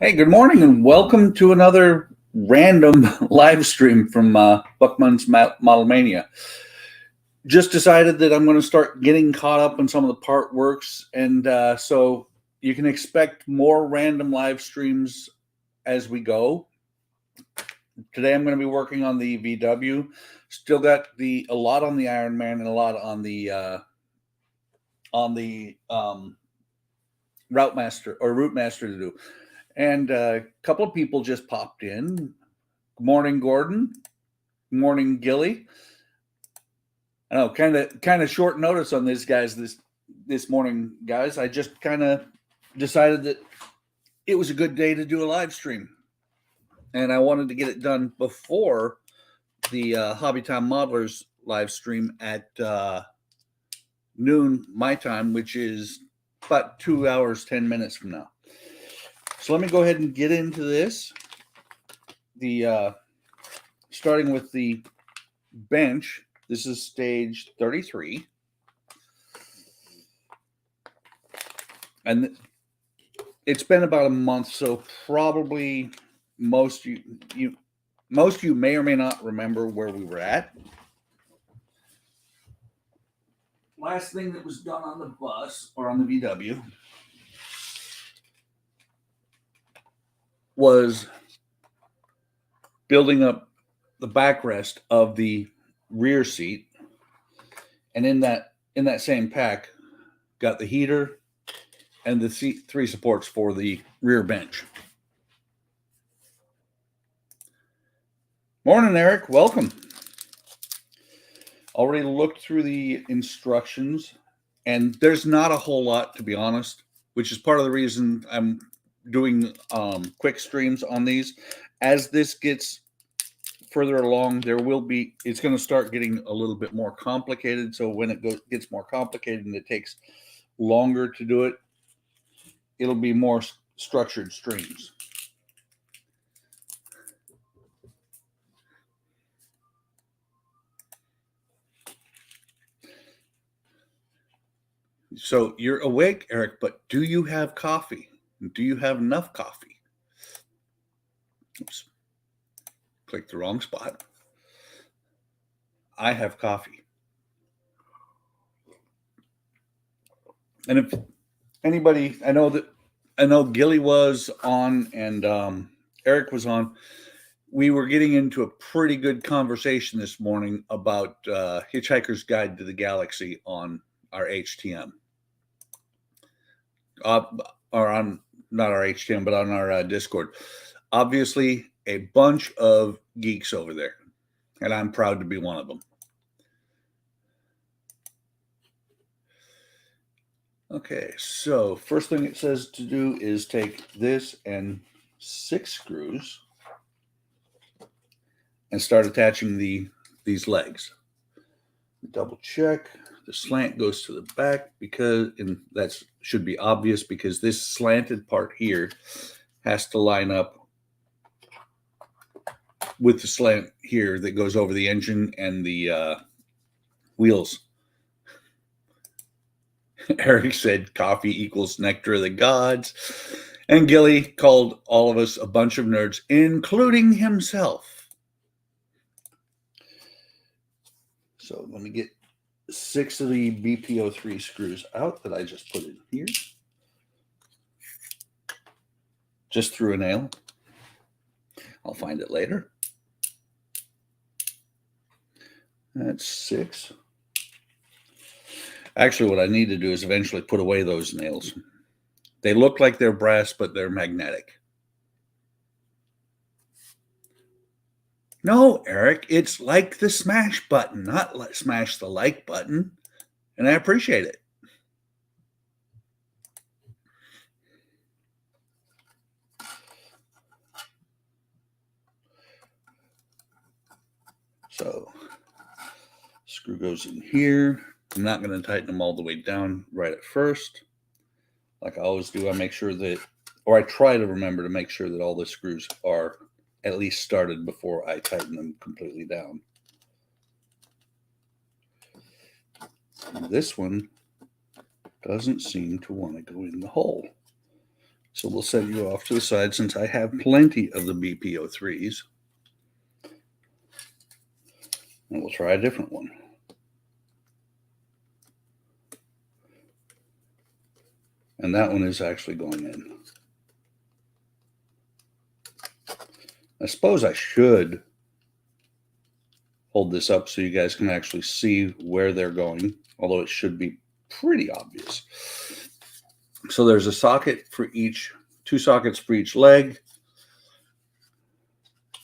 Hey, good morning and welcome to another random live stream from Buckman's Model Mania. Just decided that I'm going to start getting caught up on some of the part works, and so you can expect more random live streams as we go. Today I'm going to be working on the VW. Still got a lot on the Iron Man and a lot on the Route Master to do. And a couple of people just popped in. Good morning, Gordon. Good morning, Gilly. I know, kind of short notice on this, guys. This morning, guys. I just kind of decided that it was a good day to do a live stream, and I wanted to get it done before the Hobby Time Modelers live stream at noon my time, which is about 2 hours 10 minutes from now. So let me go ahead and get into this. Starting with the bench. This is stage 33. And it's been about a month, so probably most of you may or may not remember where we were at. Last thing that was done on the bus or on the VW was building up the backrest of the rear seat, and in that same pack got the heater and the three supports for the rear bench. Morning, Eric. Welcome. Already looked through the instructions, and there's not a whole lot, to be honest, which is part of the reason I'm doing quick streams on these. As this gets further along, it's going to start getting a little bit more complicated. So when it gets more complicated and it takes longer to do it, it'll be more structured streams. So you're awake, Eric, but do you have coffee? Do you have enough coffee? Oops. Clicked the wrong spot. I have coffee. And if anybody, I know Gilly was on and Eric was on. We were getting into a pretty good conversation this morning about Hitchhiker's Guide to the Galaxy on our HTM. Or on, not our HTM, but on our Discord. Obviously, a bunch of geeks over there, and I'm proud to be one of them. Okay, so first thing it says to do is take this and 6 screws and start attaching these legs. Double check. The slant goes to the back and that should be obvious because this slanted part here has to line up with the slant here that goes over the engine and the wheels. Eric said coffee equals nectar of the gods. And Gilly called all of us a bunch of nerds, including himself. So let me get 6 of the BPO3 screws out that I just put in here. Just through a nail. I'll find it later. That's 6. Actually, what I need to do is eventually put away those nails. They look like they're brass, but they're magnetic. No, Eric, it's like the smash button, not smash the like button. And I appreciate it. So, screw goes in here. I'm not going to tighten them all the way down right at first. Like I always do, I make sure that, or I try to remember to make sure that all the screws are at least started before I tighten them completely down. And this one doesn't seem to want to go in the hole. So we'll set you off to the side since I have plenty of the BP03s. And we'll try a different one. And that one is actually going in. I suppose I should hold this up so you guys can actually see where they're going, although it should be pretty obvious. So there's a socket for each, 2 sockets for each leg,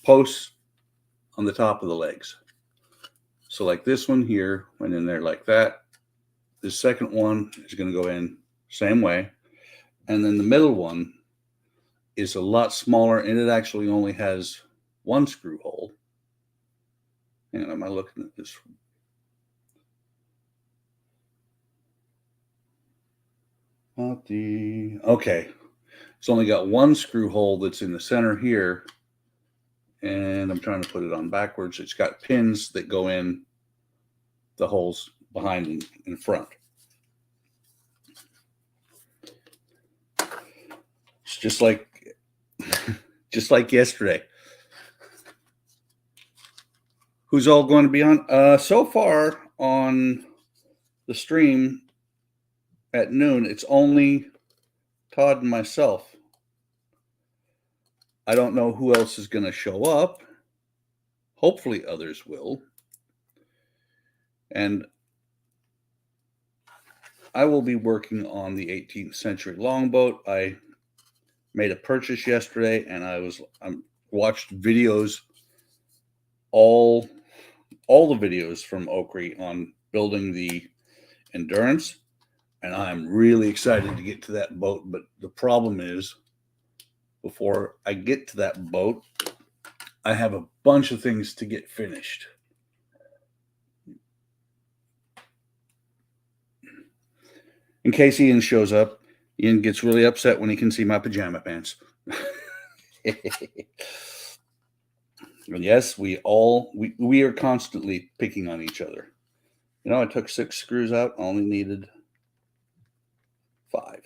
posts on the top of the legs. So like this one here went in there like that. The second one is going to go in same way. And then the middle one is a lot smaller, and it actually only has 1 screw hole. Hang on, am I looking at this? Okay. It's only got 1 screw hole that's in the center here. And I'm trying to put it on backwards. It's got pins that go in the holes behind and in front. It's just like yesterday. Who's all going to be on? So far on the stream at noon, it's only Todd and myself. I don't know who else is going to show up. Hopefully others will. And I will be working on the 18th century longboat. I made a purchase yesterday, and I watched videos, all the videos from Oakry on building the Endurance, and I'm really excited to get to that boat. But the problem is, before I get to that boat, I have a bunch of things to get finished. In case Ian shows up, Ian gets really upset when he can see my pajama pants. And yes, we are constantly picking on each other. You know, I took 6 screws out, only needed 5.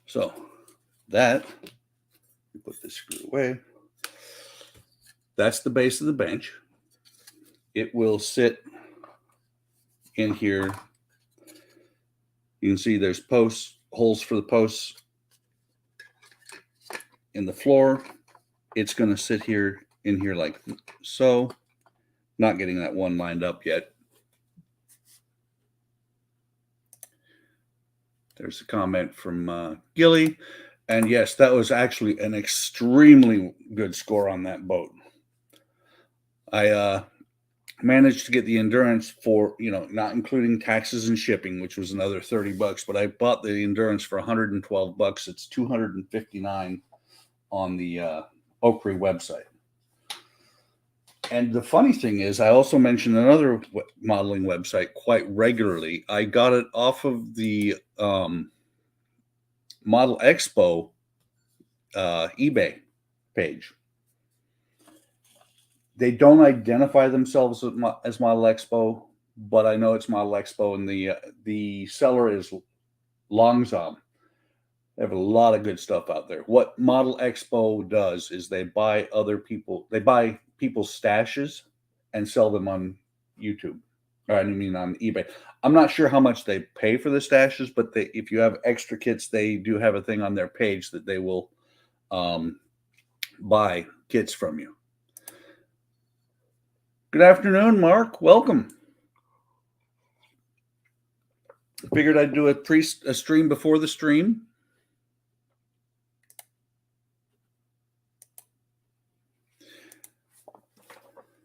So that, we put this screw away. That's the base of the bench. It will sit in here. You can see there's holes for the posts in the floor. It's going to sit here in here like so. Not getting that one lined up yet. There's a comment from Gilly. And yes, that was actually an extremely good score on that boat. I managed to get the Endurance for, not including taxes and shipping, which was another $30, but I bought the Endurance for $112. It's $259 on the Oakry website. And the funny thing is, I also mention another modeling website quite regularly. I got it off of the Model Expo eBay page. They don't identify themselves as Model Expo, but I know it's Model Expo, and the seller is Longzom. They have a lot of good stuff out there. What Model Expo does is they buy people's stashes and sell them on YouTube. Or I mean on eBay. I'm not sure how much they pay for the stashes, but if you have extra kits, they do have a thing on their page that they will buy kits from you. Good afternoon, Mark. Welcome. Figured I'd do a stream before the stream.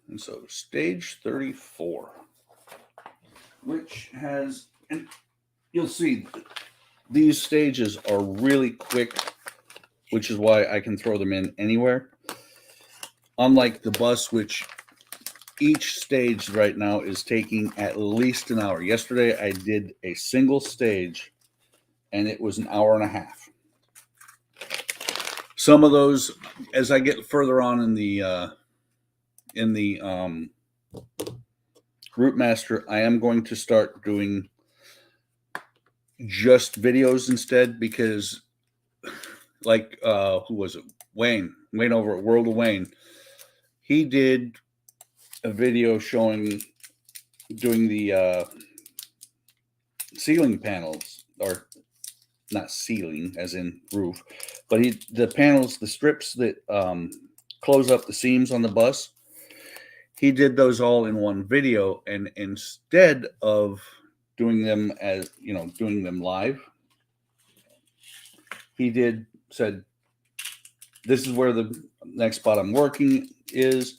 And so stage 34, which has, and you'll see these stages are really quick, which is why I can throw them in anywhere. Unlike the bus, which each stage right now is taking at least an hour. Yesterday, I did a single stage, and it was an hour and a half. Some of those, as I get further on in the Route Master, I am going to start doing just videos instead, because like who was it? Wayne over at World of Wayne. He did a video showing doing the ceiling panels, or not ceiling as in roof, but the panels, the strips that close up the seams on the bus. He did those all in one video, and instead of doing them as, you know, doing them live, he said, this is where the next spot I'm working is,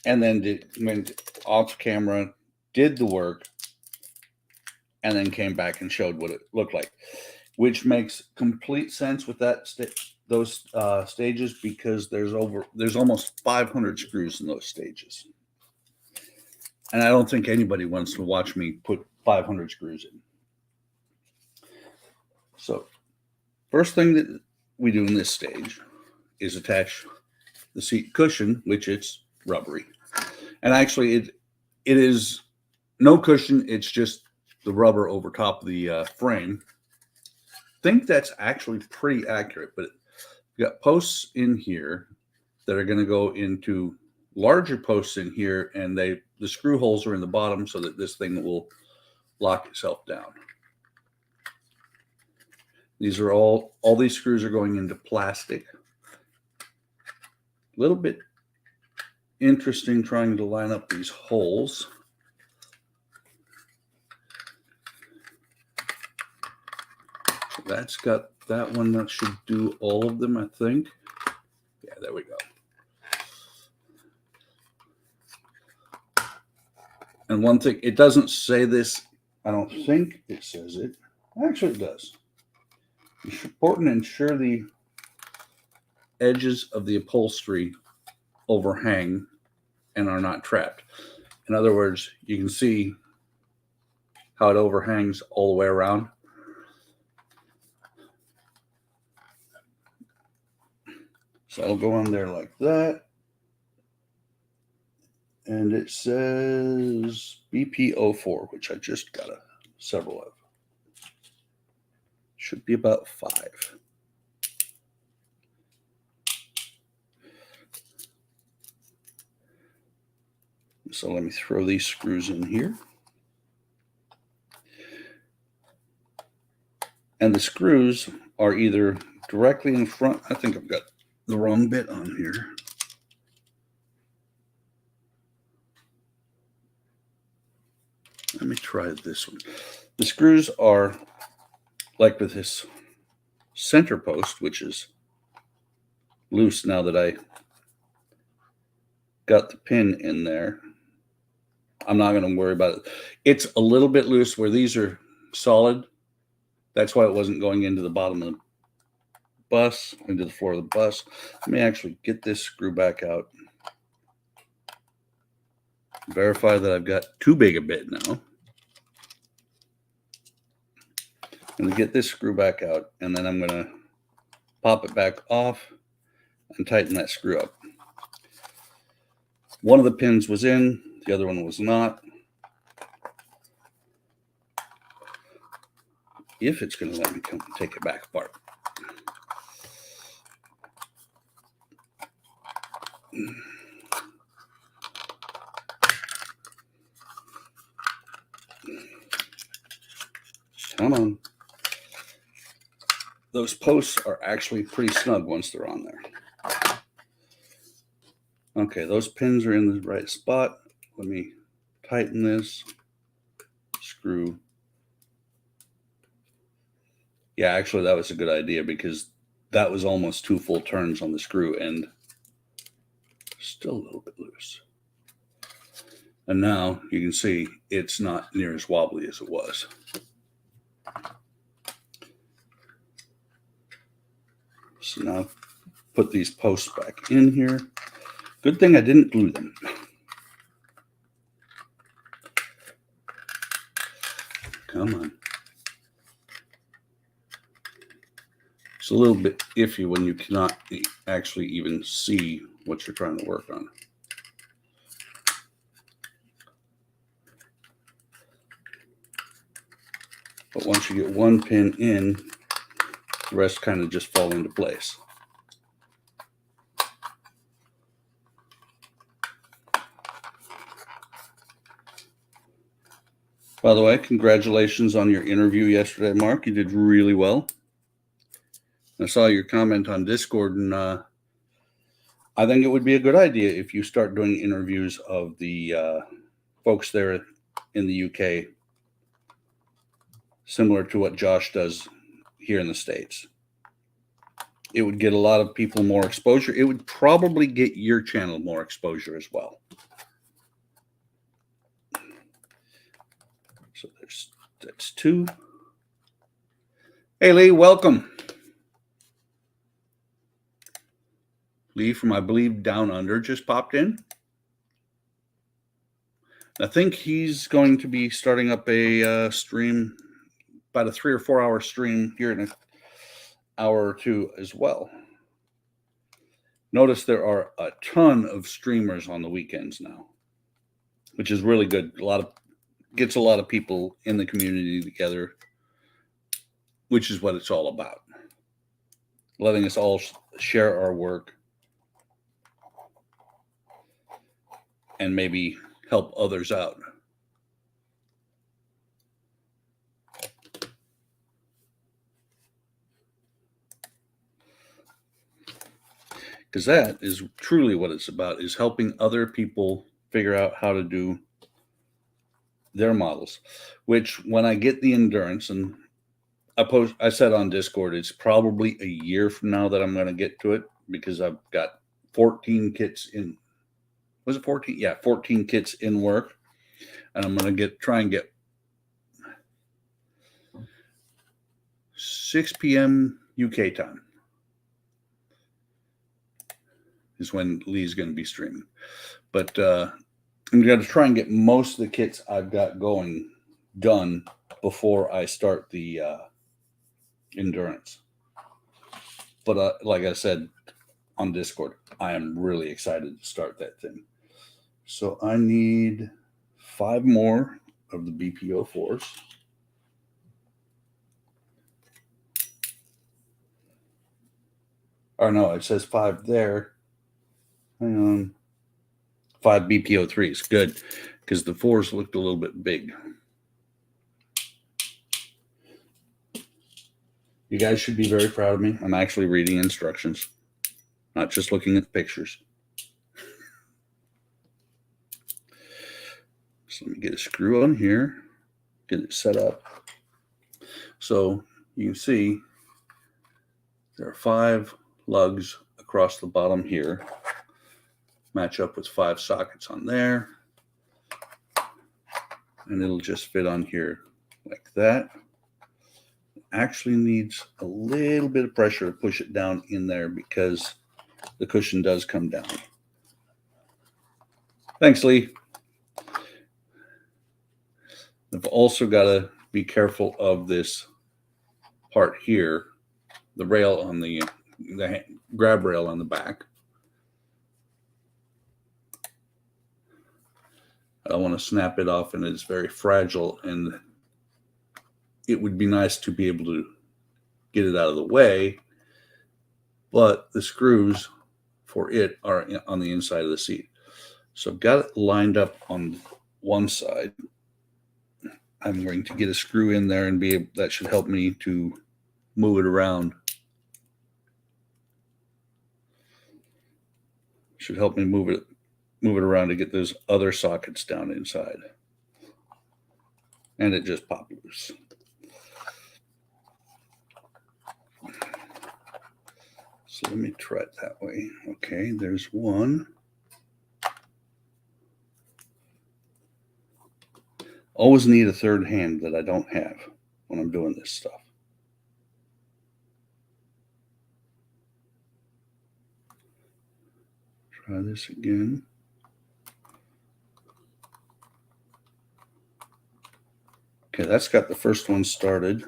and then went off camera, did the work, and then came back and showed what it looked like, which makes complete sense with that those stages, because there's almost 500 screws in those stages, and I don't think anybody wants to watch me put 500 screws in. So first thing that we do in this stage is attach the seat cushion, which it's rubbery, and actually it is no cushion, it's just the rubber over top of the frame. I think that's actually pretty accurate, but you got posts in here that are going to go into larger posts in here, and the screw holes are in the bottom so that this thing will lock itself down. These are all these screws are going into plastic. A little bit interesting trying to line up these holes. So that's got that one. That should do all of them, I think. Yeah, there we go. And one thing, it doesn't say this, I don't think it says it. Actually, it does. It's important to ensure the edges of the upholstery overhang and are not trapped. In other words, you can see how it overhangs all the way around. So I'll go on there like that. And it says BP04, which I just got several of. Should be about 5. So let me throw these screws in here. And the screws are either directly in front. I think I've got the wrong bit on here. Let me try this one. The screws are like with this center post, which is loose now that I got the pin in there. I'm not going to worry about it. It's a little bit loose where these are solid. That's why it wasn't going into the bottom of the bus, into the floor of the bus. Let me actually get this screw back out. Verify that I've got too big a bit now. I'm going to get this screw back out, and then I'm going to pop it back off and tighten that screw up. One of the pins was in, the other one was not. If it's going to let me come take it back apart. Come on. Those posts are actually pretty snug once they're on there. Okay, those pins are in the right spot. Let me tighten this screw. Yeah, actually that was a good idea, because that was almost 2 full turns on the screw and still a little bit loose. And now you can see it's not near as wobbly as it was. So now put these posts back in here. Good thing I didn't glue them. Come on. It's a little bit iffy when you cannot actually even see what you're trying to work on. But once you get one pin in, the rest kind of just fall into place. By the way, congratulations on your interview yesterday, Mark. You did really well. I saw your comment on Discord, and I think it would be a good idea if you start doing interviews of the folks there in the UK, similar to what Josh does here in the States. It would get a lot of people more exposure. It would probably get your channel more exposure as well. So that's two. Hey, Lee, welcome. Lee from, I believe, Down Under just popped in. I think he's going to be starting up a stream, about a 3 or 4 hour stream here in an hour or two as well. Notice there are a ton of streamers on the weekends now, which is really good. Gets a lot of people in the community together, which is what it's all about. Letting us all share our work and maybe help others out. Because that is truly what it's about, is helping other people figure out how to do their models, which when I get the endurance, and I said on Discord, it's probably a year from now that I'm going to get to it, because I've got 14 kits in. Was it 14? Yeah, 14 kits in work, and I'm going to try and get 6 p.m. UK time is when Lee's going to be streaming. But I'm going to try and get most of the kits I've got going done before I start the endurance. But like I said on Discord, I am really excited to start that thing. So I need 5 more of the BPO4s. Or no, it says 5 there. Hang on. 5 BPO3s. Good, because the 4s looked a little bit big. You guys should be very proud of me. I'm actually reading instructions, not just looking at the pictures. So let me get a screw on here, get it set up. So you can see there are 5 lugs across the bottom here. Match up with 5 sockets on there. And it'll just fit on here like that. It actually needs a little bit of pressure to push it down in there, because the cushion does come down. Thanks, Lee. I've also got to be careful of this part here, the rail on the grab rail on the back. I don't want to snap it off, and it's very fragile, and it would be nice to be able to get it out of the way, but the screws for it are on the inside of the seat. So I've got it lined up on one side. I'm going to get a screw in there, and that should help me to move it around. Should help me move it around to get those other sockets down inside. And it just popped loose. So let me try it that way. Okay, there's one. Always need a third hand that I don't have when I'm doing this stuff. Try this again. Okay, that's got the first one started.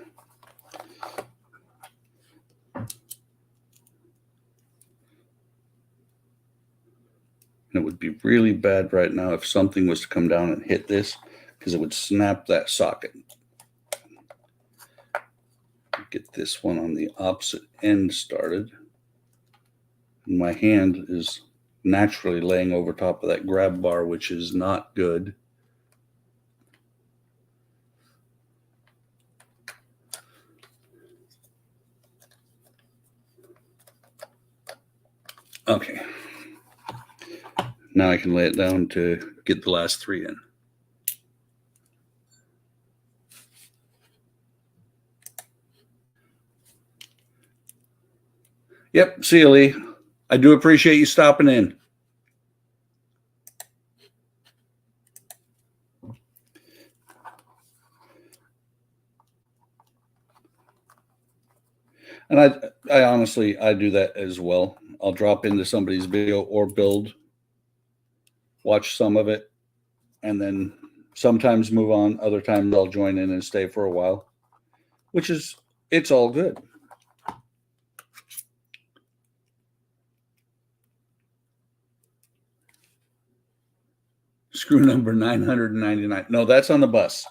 And it would be really bad right now if something was to come down and hit this, because it would snap that socket. get this one on the opposite end started. My hand is naturally laying over top of that grab bar, which is not good. Okay. Now I can lay it down to get the last 3 in. Yep, see you, Lee. I do appreciate you stopping in. And I honestly, I do that as well. I'll drop into somebody's video or build, watch some of it, and then sometimes move on. Other times I'll join in and stay for a while, which is, it's all good. Screw number 999. No, that's on the bus.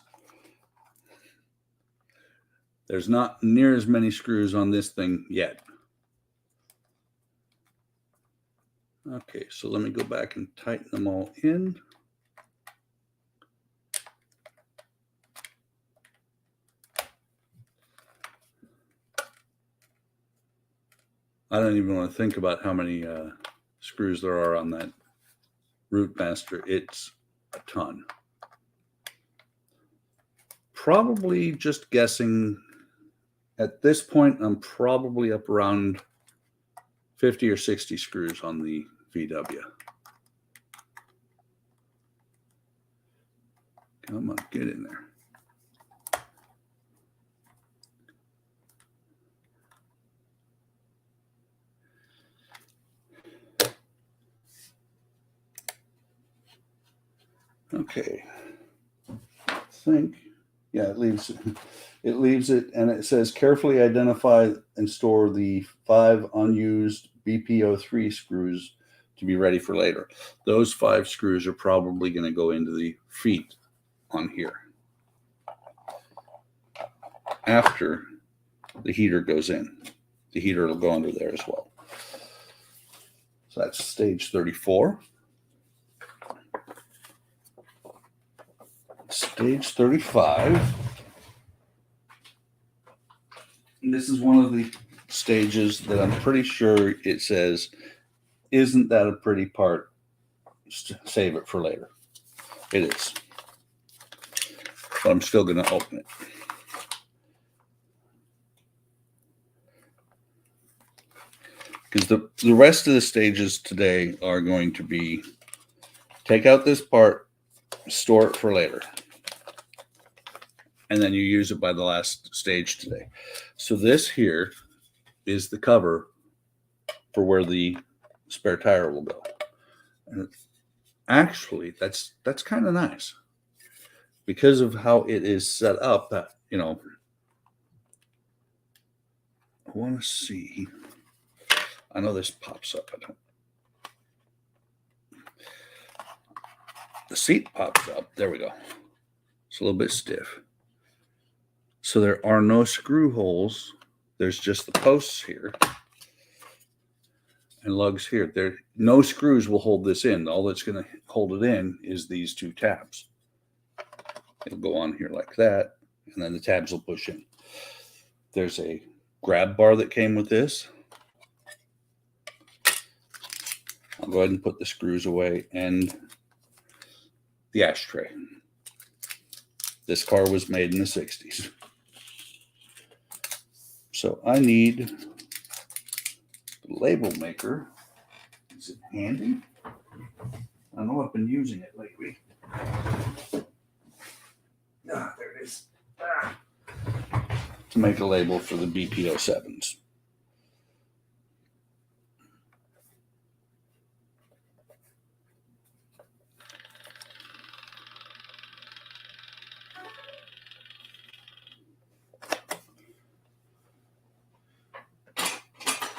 There's not near as many screws on this thing yet. Okay, so let me go back and tighten them all in. I don't even want to think about how many screws there are on that Rootmaster. It's a ton. Probably, just guessing, at this point, I'm probably up around 50 or 60 screws on the VW. Come on, get in there. Okay, I think, yeah, it leaves it, and it says carefully identify and store the 5 unused BP03 screws to be ready for later. Those 5 screws are probably going to go into the feet on here after the heater goes in. The heater will go under there as well. So that's stage 34. Stage 35. And this is one of the stages that I'm pretty sure it says, isn't that a pretty part? Save it for later. It is. But I'm still going to open it. Because the rest of the stages today are going to be take out this part, store it for later. And then you use it by the last stage today. So this here is the cover for where the spare tire will go. And actually, that's kind of nice because of how it is set up. That, you know, I want to see. I know this pops up. I don't. The seat pops up. There we go. It's a little bit stiff. So there are no screw holes. There's just the posts here and lugs here. There, no screws will hold this in. All that's going to hold it in is these 2 tabs. It'll go on here like that, and then the tabs will push in. There's a grab bar that came with this. I'll go ahead and put the screws away and the ashtray. This car was made in the 60s. So I need the label maker. Is it handy? I know I've been using it lately. Ah, there it is. Ah. To make a label for the BP07s.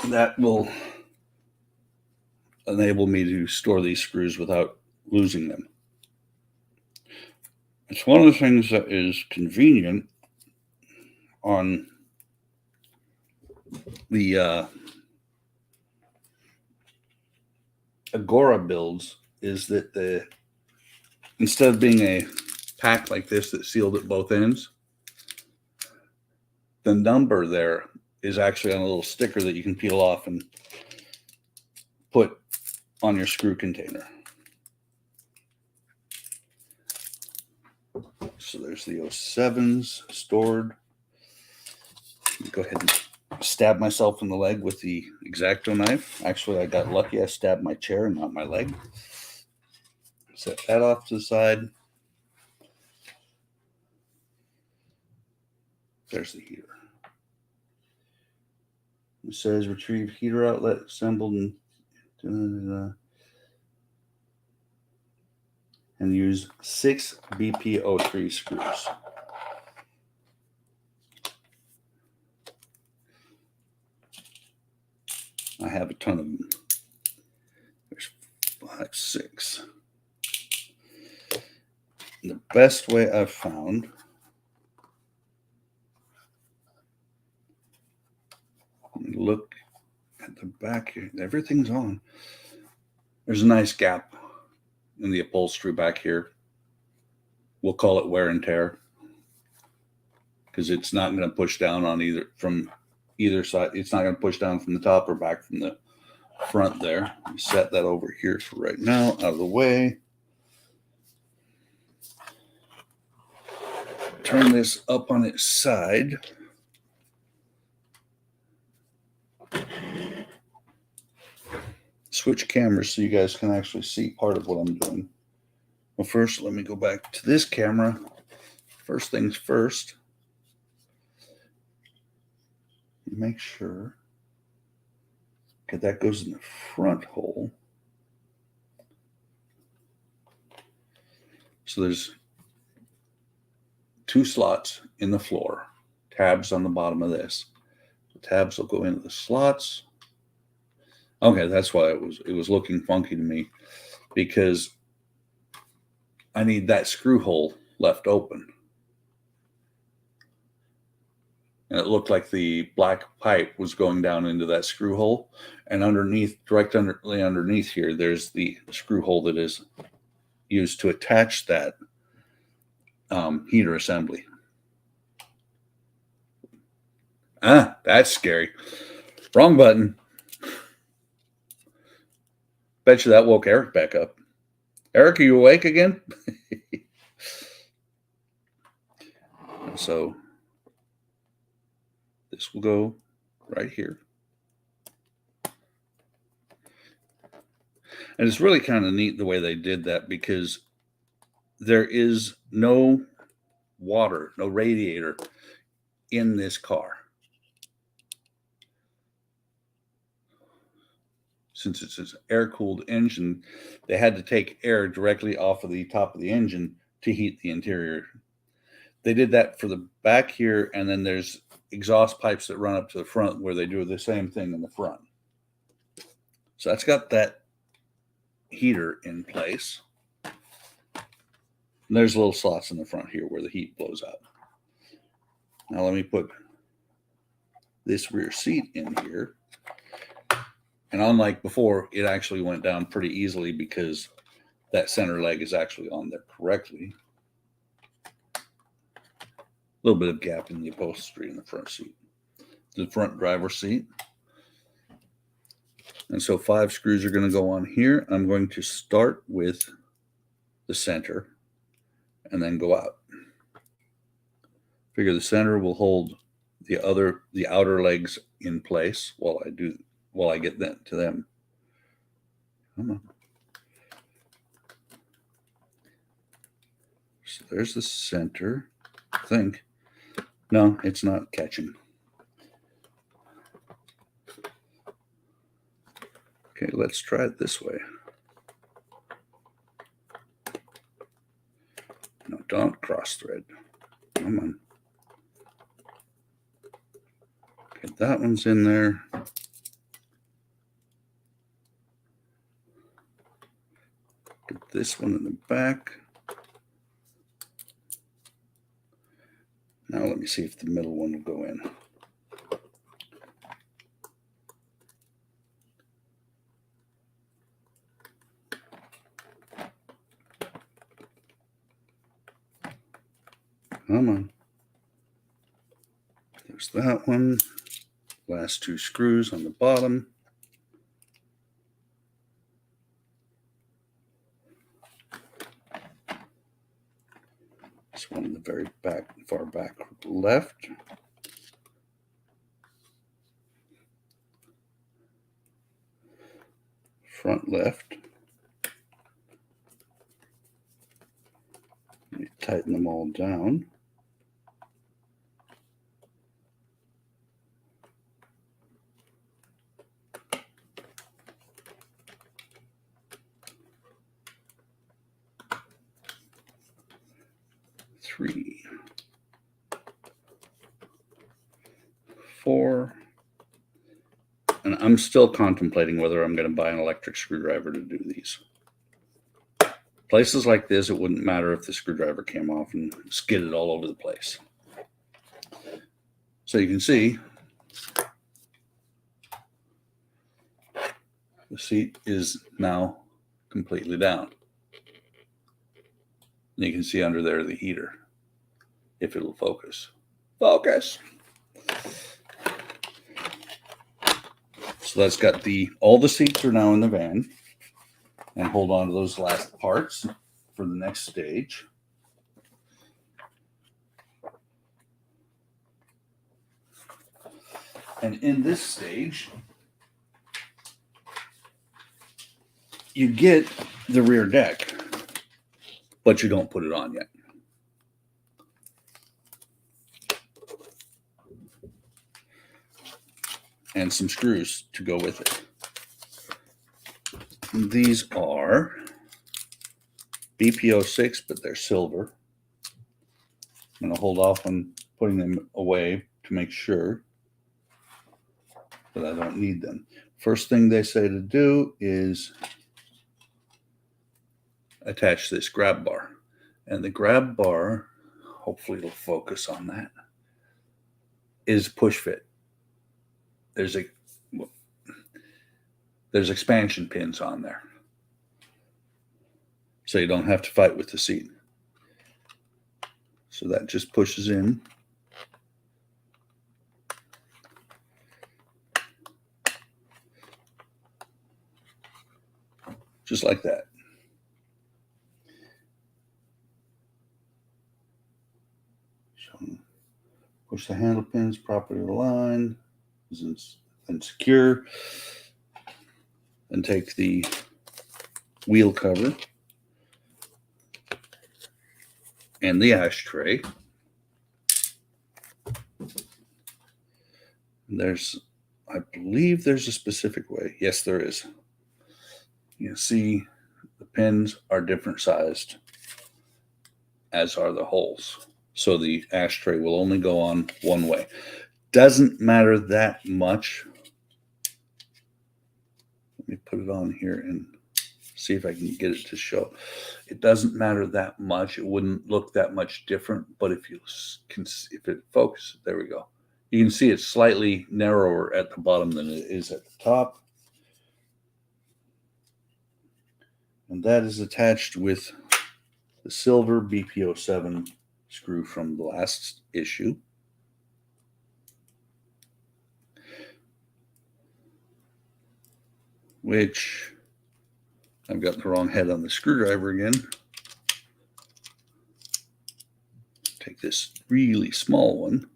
That will enable me to store these screws without losing them. It's one of the things that is convenient on the Agora builds is that instead of being a pack like this that's sealed at both ends, the number there is actually on a little sticker that you can peel off and put on your screw container. So there's the 07s stored. Go ahead and stab myself in the leg with the X-Acto knife. Actually, I got lucky. I stabbed my chair and not my leg. Set that off to the side. There's the heater. It says retrieve heater outlet assembled and use 6 BP03 screws. I have a ton of them. There's 5, 6. And the best way I've found look at the back here. Everything's on. There's a nice gap in the upholstery back here. We'll call it wear and tear because it's not going to push down on either side. It's not going to push down from the top or back from the front there. Set that over here for right now, out of the way. Turn this up on its side. Switch cameras so you guys can actually see part of what I'm doing. Well, first, let me go back to this camera. First things first. Make sure. Okay, that goes in the front hole. So there's 2 slots in the floor. Tabs on the bottom of this. The tabs will go into the slots. Okay, that's why it was looking funky to me, because I need that screw hole left open. And it looked like the black pipe was going down into that screw hole. And underneath, directly underneath here, there's the screw hole that is used to attach that heater assembly. Ah, that's scary. Wrong button. Bet you that woke Eric back up. Eric, are you awake again? So this will go right here. And it's really kind of neat the way they did that, because there is no water, no radiator in this car. Since it's an air-cooled engine, they had to take air directly off of the top of the engine to heat the interior. They did that for the back here, and then there's exhaust pipes that run up to the front where they do the same thing in the front. So that's got that heater in place. And there's little slots in the front here where the heat blows out. Now let me put this rear seat in here. And unlike before, it actually went down pretty easily because that center leg is actually on there correctly. A little bit of gap in the upholstery in the front seat. The front driver's seat. And so 5 screws are going to go on here. I'm going to start with the center and then go out. Figure the center will hold the outer legs in place while I get that to them. Come on. So there's the center. I think. No, it's not catching. Okay, let's try it this way. No, don't cross thread. Come on. Okay, that one's in there. Get this one in the back. Now let me see if the middle one will go in. Come on. There's that one. Last two screws on the bottom. This one in the very back, far back left. Front left. You tighten them all down. Three, 4, and I'm still contemplating whether I'm going to buy an electric screwdriver to do these. Places like this, it wouldn't matter if the screwdriver came off and skidded all over the place. So you can see the seat is now completely down. And you can see under there the heater, if it'll focus. Focus! So that's got all the seats are now in the van. And hold on to those last parts for the next stage. And in this stage, you get the rear deck, but you don't put it on yet. And some screws to go with it. These are BPO6, but they're silver. I'm going to hold off on putting them away to make sure that I don't need them. First thing they say to do is attach this grab bar. And the grab bar, hopefully it'll focus on that, is push fit. There's expansion pins on there, so you don't have to fight with the seat. So that just pushes in. Just like that. So push the handle pins properly aligned and secure. And take the wheel cover and the ashtray. I believe there's a specific way. Yes, there is. You can see the pins are different sized, as are the holes. So the ashtray will only go on one way. Doesn't matter that much. Let me put it on here and see if I can get it to show. It doesn't matter that much. It wouldn't look that much different, but if it focuses, there we go. You can see it's slightly narrower at the bottom than it is at the top. And that is attached with the silver BPO7 screw from the last issue. Which I've got the wrong head on the screwdriver again. Take this really small one,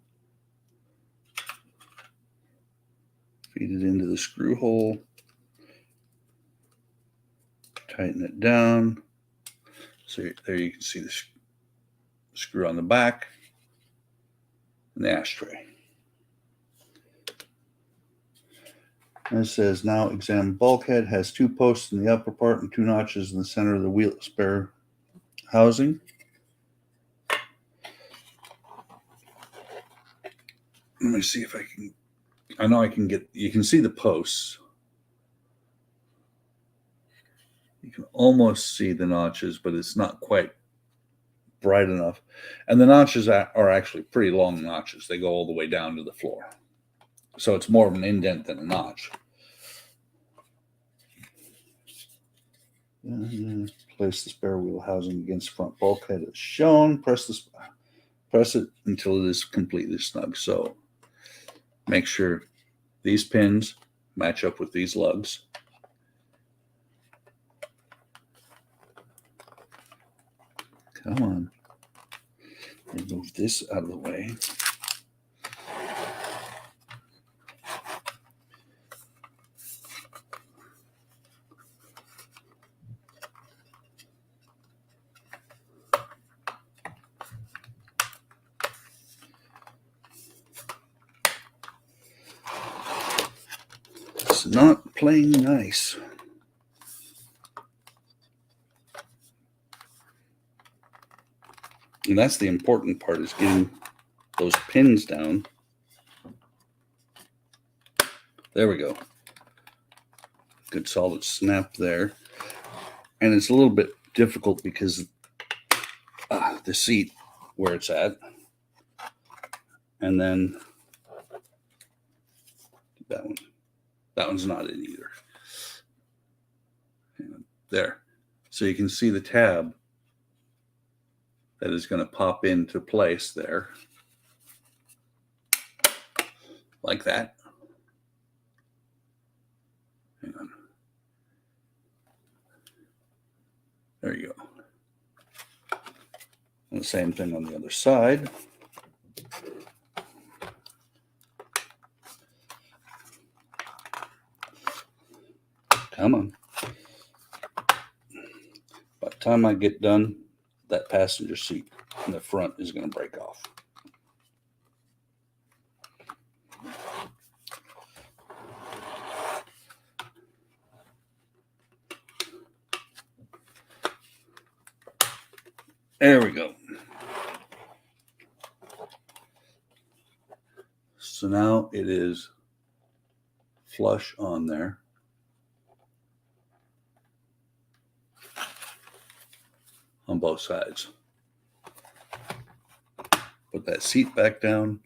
feed it into the screw hole, tighten it down. So there you can see the screw on the back and the ashtray. And it says, now examine bulkhead, has 2 posts in the upper part and 2 notches in the center of the wheel spare housing. Let me see if I can, I know I can get, you can see the posts. You can almost see the notches, but it's not quite bright enough. And the notches are actually pretty long notches. They go all the way down to the floor. So it's more of an indent than a notch. Place the spare wheel housing against front bulkhead as shown. Press the press it until it is completely snug. So make sure these pins match up with these lugs. Come on. Remove this out of the way. It's not playing nice. And that's the important part, is getting those pins down. There we go. Good solid snap there. And it's a little bit difficult because the seat where it's at. And then that one. That one's not in either. And there. So you can see the tab that is going to pop into place there. Like that. Hang on. There you go. And the same thing on the other side. Come on. By the time I get done, that passenger seat in the front is going to break off. There we go. So now it is flush on there. On both sides. Put that seat back down.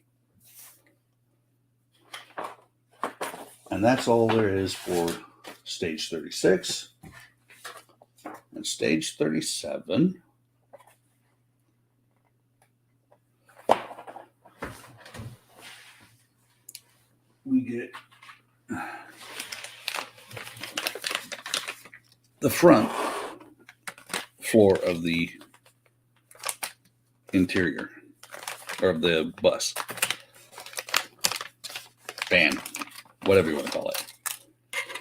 And that's all there is for stage 36. And stage 37. We get the front floor of the interior, or of the bus, van, whatever you want to call it,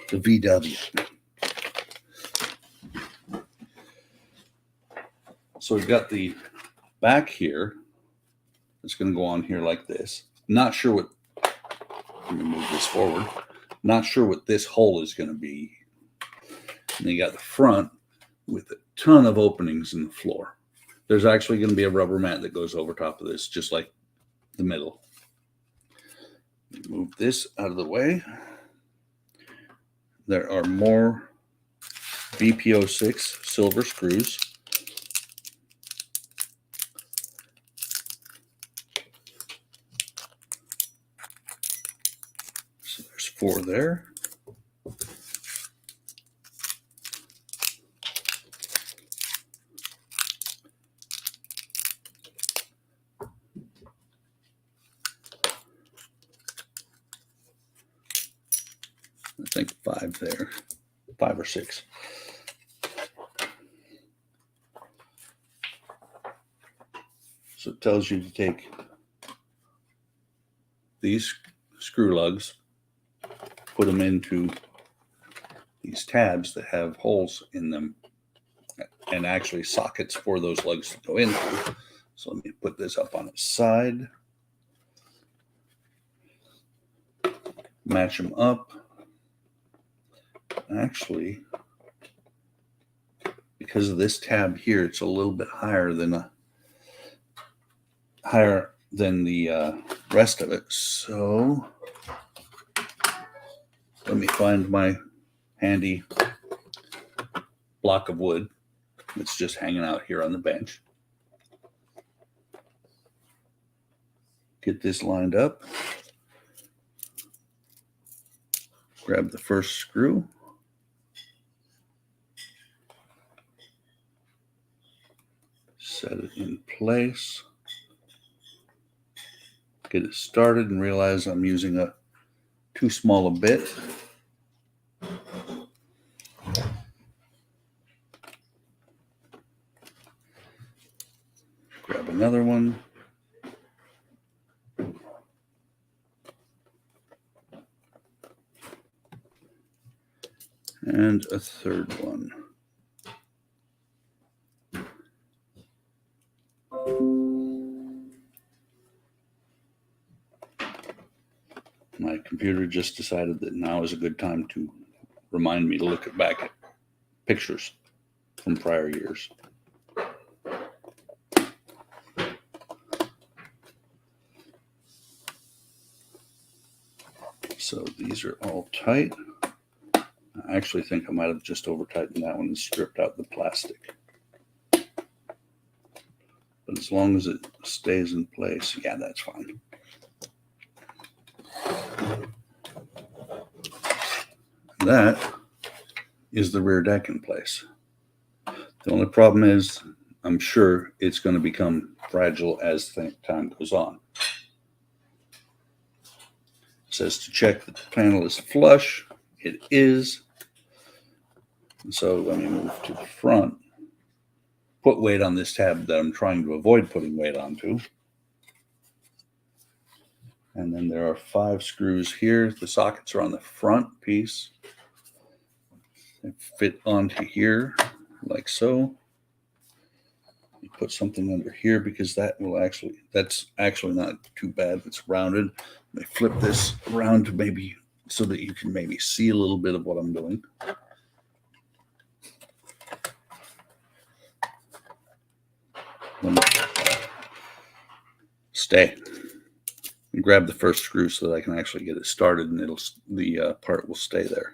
the VW. So we've got the back here. It's going to go on here like this. Not sure what, let me move this forward. Not sure what this hole is going to be. And then you got the front with a ton of openings in the floor. There's actually going to be a rubber mat that goes over top of this, just like the middle. Move this out of the way. There are more BPO6 silver screws. So there's 4 there. I think 5 there, 5 or 6. So it tells you to take these screw lugs, put them into these tabs that have holes in them, and actually sockets for those lugs to go into. So let me put this up on its side, match them up. Actually, because of this tab here, it's a little bit higher than the rest of it. So let me find my handy block of wood that's just hanging out here on the bench. Get this lined up. Grab the first screw. Set it in place. get it started and realize I'm using a too small a bit. Grab another one. And a third one. My computer just decided that now is a good time to remind me to look back at pictures from prior years. So these are all tight. I actually think I might have just over tightened that one and stripped out the plastic. But as long as it stays in place, yeah, that's fine. That is the rear deck in place. The only problem is I'm sure it's going to become fragile as time goes on. It says to check that the panel is flush. It is. So let me move to the front. Put weight on this tab that I'm trying to avoid putting weight onto. And then there are 5 screws here. The sockets are on the front piece. They fit onto here like so. You put something under here because that's actually not too bad. It's rounded. They flip this around to maybe so that you can maybe see a little bit of what I'm doing. Stay. Grab the first screw so that I can actually get it started, and the part will stay there.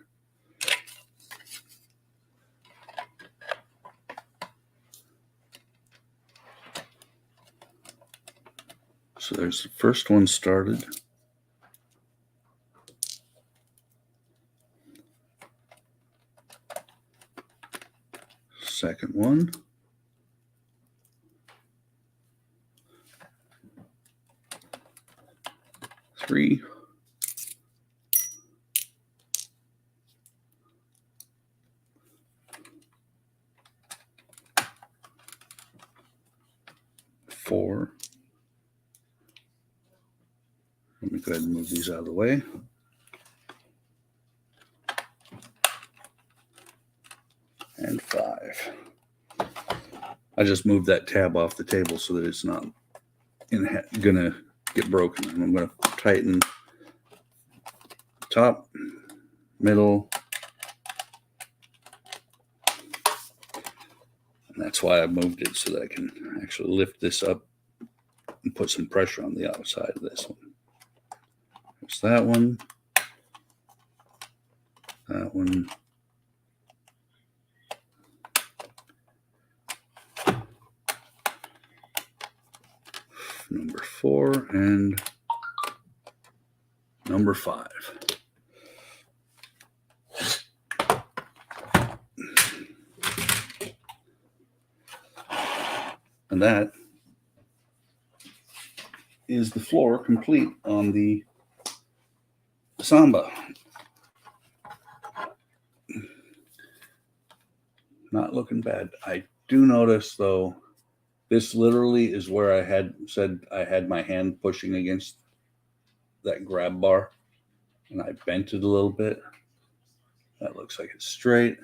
So there's the first one started. Second one. Three. Four. Let me go ahead and move these out of the way. And 5. I just moved that tab off the table so that it's not gonna get broken. And I'm gonna tighten top, middle, and that's why I moved it so that I can actually lift this up and put some pressure on the outside of this one. There's that one, that one, number 4, and number 5. And that is the floor complete on the Samba. Not looking bad. I do notice, though, this literally is where I had said I had my hand pushing against that grab bar, and I bent it a little bit. That looks like it's straight.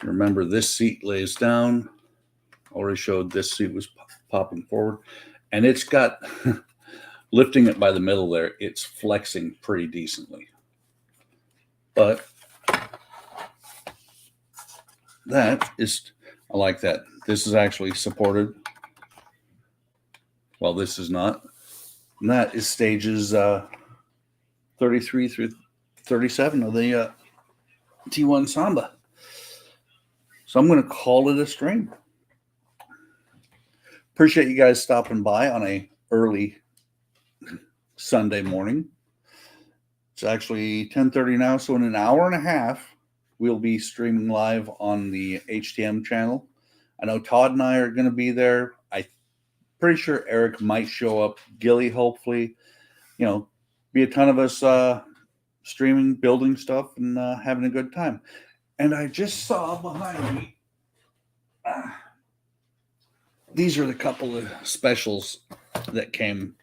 Remember, this seat lays down. Already showed this seat was popping forward, and it's got lifting it by the middle there, it's flexing pretty decently. But that is, I like that. This is actually supported. Well, this is not. And that is stages 33 through 37 of the T1 Samba. So I'm going to call it a stream. Appreciate you guys stopping by on a early Sunday morning. It's actually 10:30 now, so in an hour and a half, we'll be streaming live on the HTM channel. I know Todd and I are going to be there. I'm pretty sure Eric might show up. Gilly, hopefully, you know, be a ton of us streaming, building stuff, and having a good time. And I just saw behind me, these are the couple of specials that came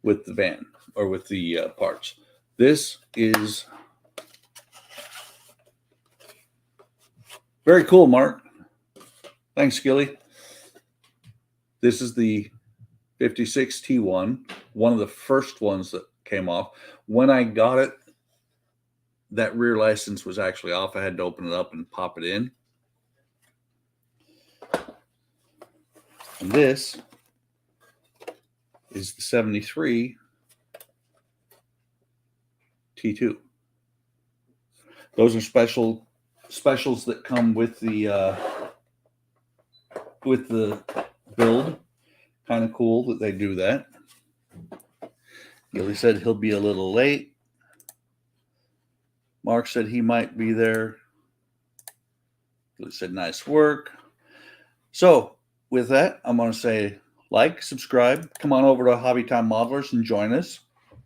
with the van or with the parts. This is very cool, Mark. Thanks, Gilly. This is the 56 T1, one of the first ones that came off. When I got it, that rear license was actually off. I had to open it up and pop it in. And this is the 73 T2. Those are specials that come with the build. Kind of cool that they do that. Gilly said he'll be a little late. Mark said he might be there. Gilly said nice work. So with that, I'm going to say like, subscribe, come on over to Hobby Time Modelers and join us.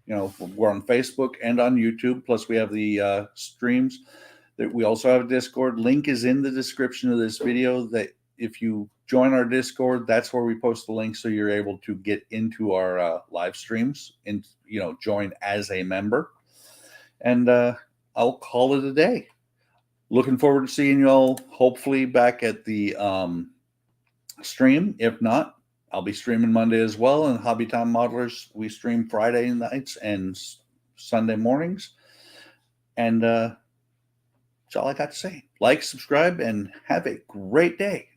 You know, we're on Facebook and on YouTube. Plus we have the streams. We also have a Discord. Link is in the description of this video. That if you join our Discord, that's where we post the link, so you're able to get into our live streams and, you know, join as a member. And I'll call it a day. Looking forward to seeing you all hopefully back at the stream. If not, I'll be streaming Monday as well. And Hobby Time Modelers, we stream Friday nights and Sunday mornings. And that's all I got to say. Like, subscribe, and have a great day.